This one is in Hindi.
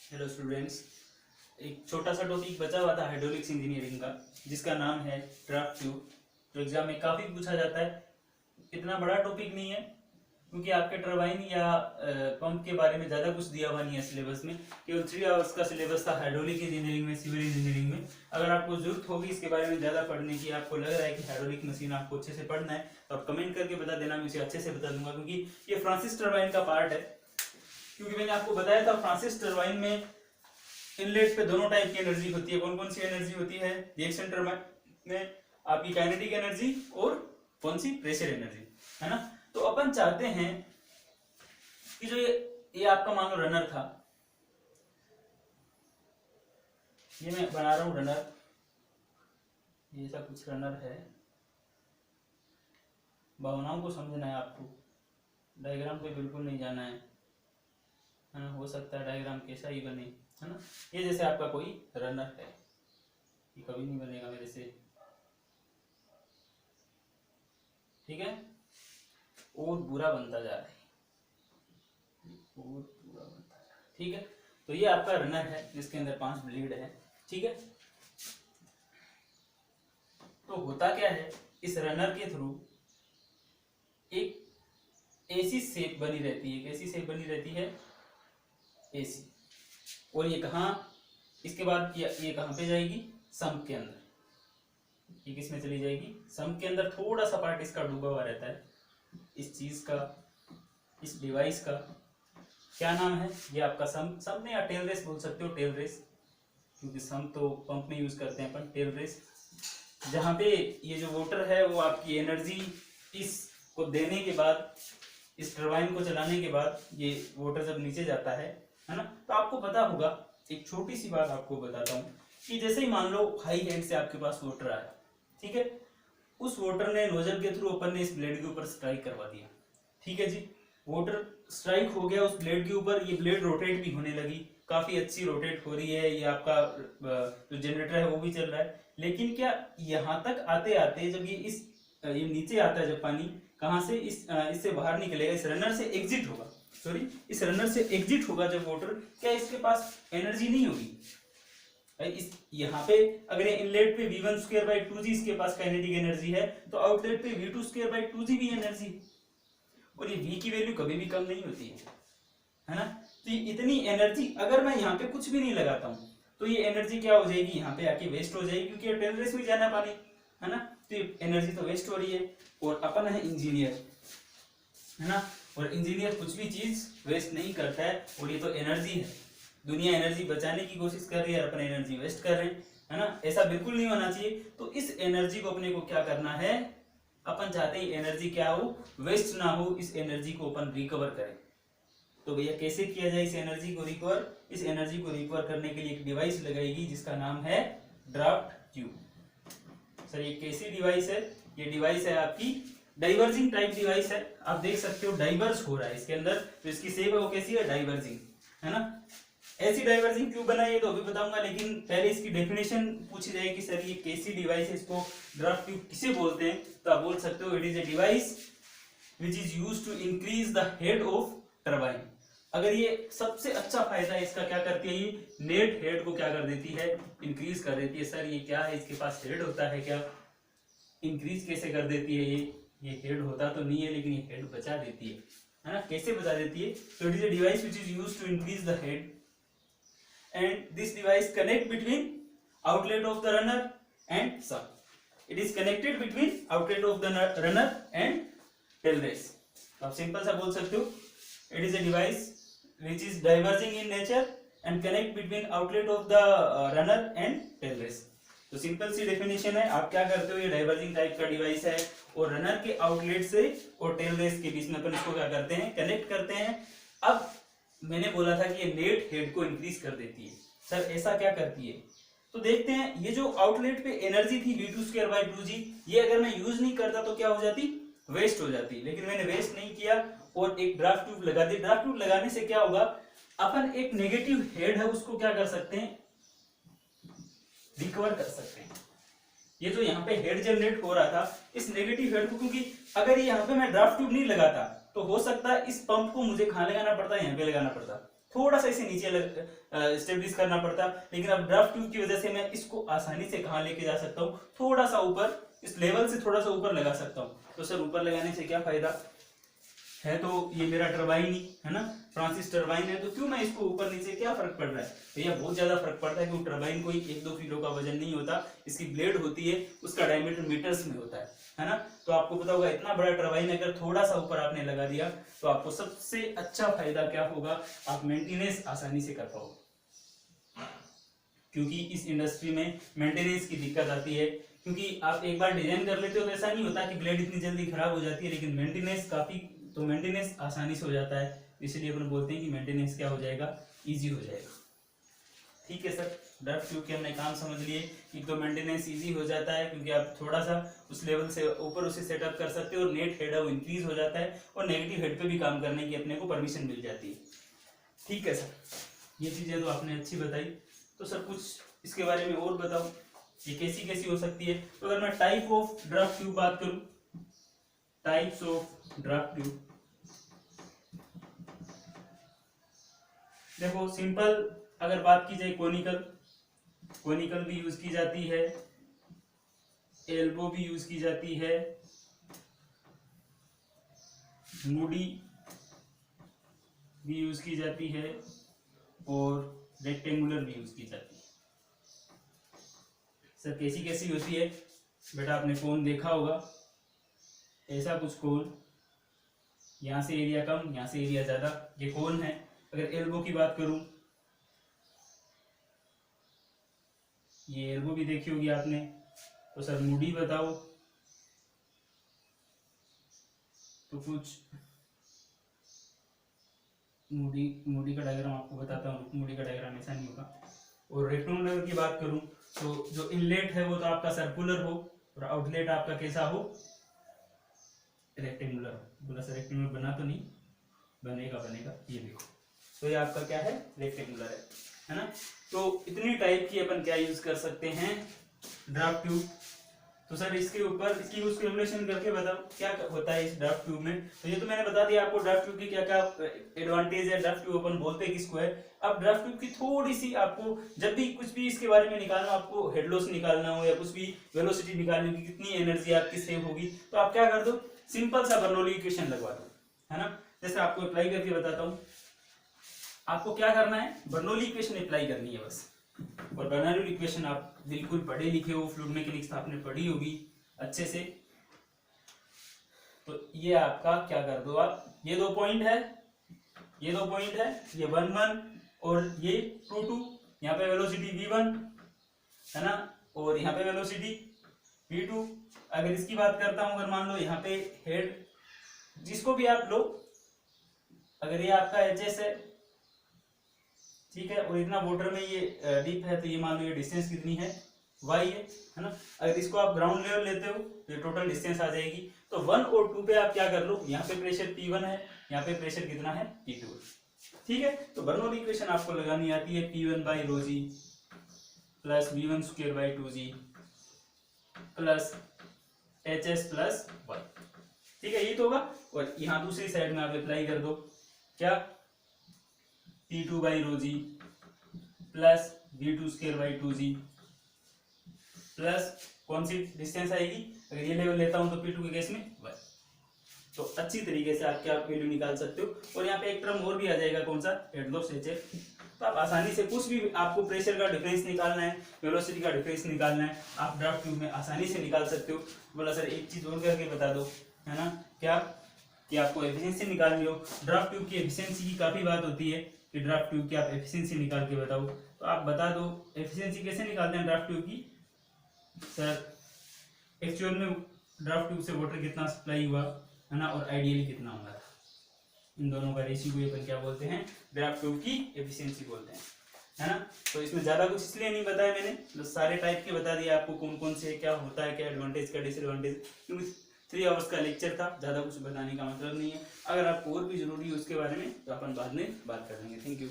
हेलो स्टूडेंट्स, एक छोटा सा टॉपिक बचा हुआ था हाइड्रोलिक्स इंजीनियरिंग का, जिसका नाम है ड्राफ्ट ट्यूब। जो एग्जाम में काफ़ी पूछा जाता है। इतना बड़ा टॉपिक नहीं है क्योंकि आपके टरबाइन या पंप के बारे में ज़्यादा कुछ दिया हुआ नहीं है सिलेबस में। केवल 3 आवर्स का सिलेबस था हाइड्रोलिक इंजीनियरिंग में, सिविल इंजीनियरिंग में। अगर आपको जरूरत होगी इसके बारे में ज़्यादा पढ़ने की, आपको लग रहा है कि हाइड्रोलिक मशीन आपको अच्छे से पढ़ना है, तो आप कमेंट करके बता देना, मैं इसे अच्छे से बता दूंगा। क्योंकि ये फ्रांसिस टरबाइन का पार्ट है। क्योंकि मैंने आपको बताया था फ्रांसिस टरबाइन में इनलेट पे दोनों टाइप की एनर्जी होती है। कौन कौन सी एनर्जी होती है? रिएक्शन टरबाइन में आपकी काइनेटिक एनर्जी और कौन सी? प्रेशर एनर्जी, है ना। तो अपन चाहते हैं कि जो ये आपका मान लो रनर था, ये मैं बना रहा हूं रनर, ये ऐसा कुछ रनर है। भावनाओं को समझना है आपको, डायग्राम पे बिल्कुल नहीं जाना है ना। हो सकता है डायग्राम कैसा ही बने, है ना। ये जैसे आपका कोई रनर है, ये कभी नहीं बनेगा मेरे से, ठीक है। और बुरा बनता जा रहा है, और बुरा बनता जा रहा है, ठीक है। तो ये आपका रनर है जिसके अंदर 5 ब्लेड है, ठीक है। तो होता क्या है, इस रनर के थ्रू एक ऐसी शेप बनी रहती है, कैसी शेप बनी रहती है? ऐसी। और ये कहाँ, इसके बाद ये कहाँ पे जाएगी? सम्प के अंदर। ये किसमें चली जाएगी? सम्प के अंदर। थोड़ा सा पार्ट इसका डूबा हुआ रहता है, इस चीज का, इस डिवाइस का क्या नाम है? ये आपका सम्प, सम्प में या टेल रेस बोल सकते हो, टेल रेस, क्योंकि सम्प तो पंप में यूज करते हैं अपन। टेल रेस, जहाँ पे ये जो वाटर है वो आपकी एनर्जी इसको देने के बाद, इस टरबाइन को चलाने के बाद ये वाटर जब नीचे जाता है ना, तो आपको पता होगा, एक छोटी सी बात आपको बताता हूँ कि जैसे ही मान लो हाई हेड से आपके पास वाटर आया, ठीक है, उस वाटर ने नोजल के थ्रू अपन ने इस ब्लेड के ऊपर स्ट्राइक करवा दिया, ठीक है जी। वाटर स्ट्राइक हो गया उस ब्लेड के ऊपर, ये ब्लेड रोटेट भी होने लगी, काफी अच्छी रोटेट हो रही है, ये आपका जो जनरेटर है वो भी चल रहा है। लेकिन क्या यहाँ तक आते आते जब ये नीचे आता है, जब पानी कहाँ से इससे बाहर निकलेगा, इस रनर से एग्जिट होगा, सॉरी इस रनर से एग्जिट होगा जब वाटर, क्या इसके पास एनर्जी नहीं होगी? इस यहाँ पे अगर ये इनलेट पे v1/2g इसके पास काइनेटिक एनर्जी है, तो आउटलेट पे v2/2g भी एनर्जी है। और ये v की वैल्यू कभी भी कम नहीं होती है ना। तो ये इतनी एनर्जी अगर मैं यहाँ पे कुछ भी नहीं लगाता हूँ, तो ये एनर्जी क्या हो जाएगी? यहाँ पे आके वेस्ट हो जाएगी, क्योंकि टेल रेस में जाना पानी, है ना। तो ये एनर्जी तो वेस्ट हो रही है। और अपन है इंजीनियर, है ना, और इंजीनियर कुछ भी चीज वेस्ट नहीं करता है। और ये तो एनर्जी है, दुनिया एनर्जी बचाने की कोशिश कर रही है, अपन एनर्जी वेस्ट कर रहे हैं, है ना। ऐसा बिल्कुल नहीं होना चाहिए। तो इस एनर्जी को अपने को क्या करना है? अपन चाहते हैं एनर्जी क्या हो? वेस्ट ना हो, इस एनर्जी को अपन रिकवर करें। तो भैया कैसे किया जाए इस एनर्जी को रिकवर? इस एनर्जी को रिकवर करने के लिए एक डिवाइस लगाएगी जिसका नाम है ड्राफ्ट ट्यूब। सर ये कैसी डिवाइस है? ये डिवाइस है आपकी डाइवर्जिंग टाइप डिवाइस है। आप देख सकते हो डाइवर्ज हो रहा है इसके अंदर, तो इसकी शेप है वो कैसी है? डाइवर्जिंग, है ना। ऐसी डाइवर्जिंग क्यों बनाई है तो अभी बताऊंगा, लेकिन पहले इसकी डेफिनेशन पूछी जाएगी कि सर ये कैसी डिवाइस है, इसको ड्राफ्ट ट्यूब किसे बोलते हैं? तो आप बोल सकते हो it is a device which is used to increase the head of turbine. अगर ये सबसे अच्छा फायदा है इसका, क्या करती है? ये नेट हेड को क्या कर देती है? इंक्रीज कर देती है। सर ये क्या है, इसके पास हेड होता है क्या? इंक्रीज कैसे कर देती है? ये हेड होता तो नहीं है, लेकिन ये हेड बचा देती है ना। कैसे बचा देती है? तो it is a device which is used to increase the head and this device connect between outlet of the runner and sump. It is connected between outlet of the runner and tail race. आप सिंपल सा बोल सकते हो, it is a device which is diverging in nature and connect between outlet of the runner and tail race. तो सिंपल सी डेफिनेशन है। आप क्या करते हो, ये डाइवर्जिंग टाइप का डिवाइस है और रनर के आउटलेट से और टेल रेस के बीच में अपन इसको क्या करते हैं? कनेक्ट करते हैं। अब मैंने बोला था कि ये नेट हेड को इंक्रीज कर देती है। सर ऐसा क्या करती है? तो देखते हैं। ये जो आउटलेट पे एनर्जी थी v2/2g, ये अगर मैं यूज नहीं करता तो क्या हो जाती? वेस्ट हो जाती। लेकिन मैंने वेस्ट नहीं किया और एक ड्राफ्ट ट्यूब लगा दी। ड्राफ्ट ट्यूब लगाने से क्या होगा? अपन एक नेगेटिव हेड है उसको क्या कर सकते हैं? रिकवर कर सकते हैं। ये जो यहाँ पे हेड जनरेट हो रहा था, इस नेगेटिव हेड को, क्योंकि अगर यहाँ पे मैं ड्राफ्ट ट्यूब नहीं लगाता तो हो सकता है इस पंप को मुझे कहाँ लगाना पड़ता? यहाँ पे लगाना पड़ता। थोड़ा सा इसे नीचे स्टेब्लिश करना पड़ता, लेकिन अब ड्राफ्ट ट्यूब की वजह से मैं इसको आसानी से कहाँ लेके जा सकता हूँ, थोड़ा सा ऊपर, इस लेवल से थोड़ा सा ऊपर लगा सकता हूँ। तो सर ऊपर लगाने से क्या फायदा है, तो ये मेरा टरबाइन ही है ना, फ्रांसिस टरबाइन है, तो क्यों मैं इसको ऊपर नीचे, क्या फर्क पड़ रहा है भैया, बहुत ज्यादा फर्क पड़ता है, क्योंकि टरबाइन कोई 1-2 किलो का वजन नहीं होता, इसकी ब्लेड होती है, उसका डायमीटर मीटर्स में होता है ना। तो आपको पता होगा इतना बड़ा टरबाइन अगर थोड़ा सा ऊपर आपने लगा दिया तो आपको सबसे अच्छा फायदा क्या होगा, आप मेंटेनेंस आसानी से कर पाओगे, क्योंकि इस इंडस्ट्री में मेंटेनेंस की दिक्कत आती है, क्योंकि आप एक बार डिजाइन कर लेते हो तो ऐसा नहीं होता कि ब्लेड इतनी जल्दी खराब हो जाती है, लेकिन मेंटेनेंस काफी, तो मेंटेनेंस आसानी से हो जाता है, इसलिए अपन बोलते हैं कि मेंटेनेंस क्या हो जाएगा, इजी हो जाएगा। ठीक है सर, ड्राफ्ट ट्यूब के हमने काम समझ लिए, कि तो मेंटेनेंस इजी हो जाता है, क्योंकि आप थोड़ा सा उस लेवल से ऊपर उसे सेटअप कर सकते हो, और नेट हेड वो इंक्रीज हो जाता है, और नेगेटिव हेड पे भी काम करने की अपने को परमिशन मिल जाती है। ठीक है सर, ये चीजें तो आपने अच्छी बताई, तो सर कुछ इसके बारे में और बताओ, ये कैसी कैसी हो सकती है। तो अगर मैं टाइप ऑफ ड्राफ्ट ट्यूब बात करूं, टाइप्स ऑफ ड्राफ्ट ट्यूब, देखो सिंपल अगर बात की जाए, कोनिकल भी यूज की जाती है, एल्बो भी यूज की जाती है, मूडी भी यूज की जाती है, और रेक्टेंगुलर भी यूज की जाती है। सर कैसी कैसी होती है बेटा, आपने कोन देखा होगा, ऐसा कुछ कोन, यहाँ से एरिया कम, यहाँ से एरिया ज्यादा, ये कोन है। अगर एल्बो की बात करूं, ये एल्बो भी देखी होगी आपने, तो सर मूडी बताओ, तो कुछ मूडी का डायग्राम आपको बताता हूँ, मूडी का डायग्राम ऐसा नहीं होगा। और रेक्टेंगुलर की बात करूं, तो जो इनलेट है वो तो आपका सर्कुलर हो, और आउटलेट आपका कैसा हो, रेक्टेंगुलर। बोला सर रेक्टेंगुलर बना तो नहीं, बनेगा, ये देखो, तो ये आपका क्या है, रेक्टेंगुलर है ना। तो इतनी टाइप की अपन क्या यूज कर सकते हैं, ड्राफ्ट ट्यूब। तो सर इसके ऊपर इसकी यूज कैलकुलेशन करके बताओ क्या होता है इस ड्राफ्ट ट्यूब में। तो ये तो मैंने बता दिया आपको ड्राफ्ट ट्यूब की क्या क्या एडवांटेज है, ड्राफ्ट ट्यूब अपन बोलते हैं किसको है। अब ड्राफ्ट ट्यूब की थोड़ी सी आपको, जब भी कुछ भी इसके बारे में निकालना, आपको हेड लॉस निकालना हो या कुछ भी वेलोसिटी निकालनी हो, कितनी एनर्जी आपकी सेव होगी, तो आप क्या कर दो, सिंपल सा बर्नौली इक्वेशन लगवा दो, है ना। जैसे आपको अप्लाई करके बताता हूँ, आपको क्या करना है, बर्नौली इक्वेशन अप्लाई करनी है बस। और बर्नौली इक्वेशन आप बिल्कुल पढ़े लिखे हो, फ्लूइड मैकेनिक्स आपने पढ़ी होगी अच्छे से। तो ये आपका क्या कर दो आप, ये 2 पॉइंट है, ये 1 और ये 2, यहाँ पे वेलोसिटी v1 है ना, और यहाँ पे वेलोसिटी v2। अगर इसकी बात करता हूं, अगर मान लो यहाँ पे हेड जिसको भी आप लो, अगर ये आपका hs है, ठीक है, और इतना वाटर में ये डीप है, तो ये मान लो ये डिस्टेंस कितनी है, y है ना। अगर इसको आप ग्राउंड लेवल लेते हो तो ये टोटल डिस्टेंस आ जाएगी। तो 1 और 2 पे आप क्या कर लो, यहाँ पे प्रेशर P1 है, यहाँ पे प्रेशर कितना है, P2, ठीक है। तो बर्नौली इक्वेशन आपको लगानी आती है, P1/ρg plus V1² 2g plus HS+1, ठीक है, ये तो होगा। और यहाँ दूसरी साइड में आप अप्लाई कर दो, क्या, P2/ρg plus V2² 2g plus कौन सी डिस्टेंस आएगी, अगर ये लेवल लेता हूं तो P2 के केस में 1। तो अच्छी तरीके से आप क्या वैल्यू निकाल सकते हो। और यहाँ पे एक टर्म और भी आ जाएगा, कौन सा, हेड लॉस HF। तो आप आसानी से कुछ भी, आपको प्रेशर का डिफरेंस निकालना है, वेलोसिटी का डिफरेंस निकालना है, आप ड्राफ्ट ट्यूब में आसानी से निकाल सकते हो। बोला सर एक चीज और करके बता दो, है ना, क्या, कि आपको एफिशिएंसी निकालनी हो। ड्राफ्ट ट्यूब की एफिशिएंसी की काफी बात होती है कि ड्राफ्ट ट्यूब की आप एफिशिएंसी निकाल के बताओ, तो आप बता दो एफिशिएंसी कैसे निकालते हैं ड्राफ्ट ट्यूब की। सर एक्चुअल में ड्राफ्ट ट्यूब से वाटर कितना सप्लाई हुआ, है ना, और आइडियली कितना हुआ था, इन दोनों का रेशियो को अपन क्या बोलते हैं, ड्राफ्ट ट्यूब की एफिशिएंसी बोलते हैं, है ना। तो इसमें ज्यादा कुछ इसलिए नहीं बताया मैंने, तो सारे टाइप के बता दिए आपको, कौन कौन से क्या होता है, क्या एडवांटेज क्या डिसएडवांटेज, क्योंकि 3 आवर्स का लेक्चर था, ज्यादा कुछ बताने का मतलब नहीं है। अगर आपको और भी जरूरी है उसके बारे में तो अपन बाद में बात कर लेंगे। Thank you.